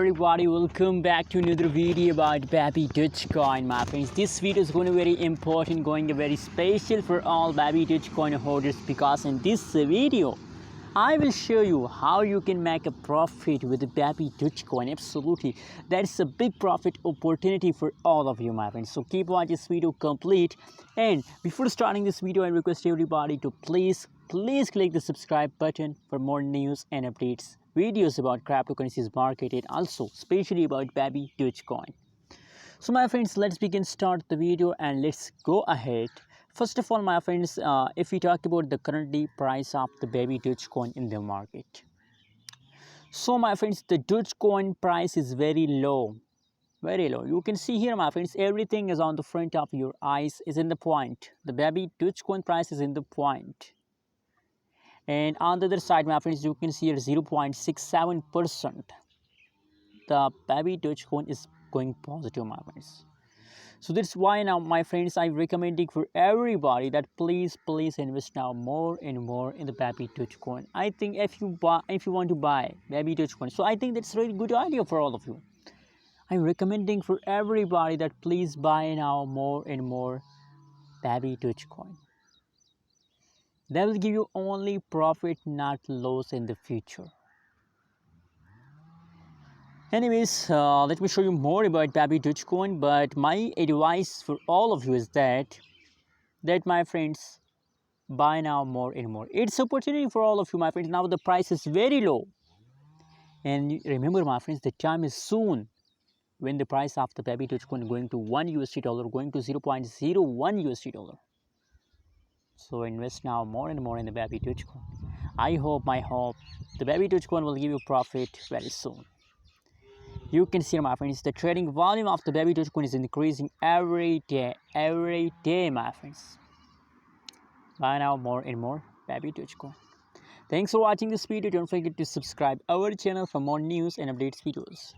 everybody, welcome back to another video about Babydoge my friends. This video is going to be very important, going to be very special for all Babydoge holders, because in this video I will show you how you can make a profit with the Babydoge. Absolutely, that's a big profit opportunity for all of you, my friends. So keep watching this video complete. And before starting this video, I request everybody to please click the subscribe button for more news and updates, videos about cryptocurrencies market, and also especially about Babydoge. So my friends, let's start the video and let's go ahead. First of all, my friends, if we talk about the currently price of the Babydoge in the market, so my friends, the Dogecoin price is very low, very low. You can see here, my friends, everything is on the front of your eyes, is in the point. The Babydoge price is in the point. And on the other side, my friends, you can see here 0.67%. The Babydoge is going positive, my friends. So that's why now, my friends, I'm recommending for everybody that please invest now more and more in the Babydoge. I think if you want to buy Babydoge, so I think that's a really good idea for all of you. I'm recommending for everybody that please buy now more and more Babydoge. That will give you only profit, not loss in the future. Anyways, let me show you more about Babydoge. But my advice for all of you is that my friends, buy now more and more. It's opportunity for all of you, my friends. Now the price is very low, and remember, my friends, the time is soon when the price of the Babydoge going to $1, going to $0.01. So invest now more and more in the Babydoge. I hope the Babydoge will give you profit very soon. You can see, my friends, the trading volume of the Babydoge is increasing every day, my friends. Buy now more and more Babydoge. Thanks for watching this video. Don't forget to subscribe our channel for more news and updates videos.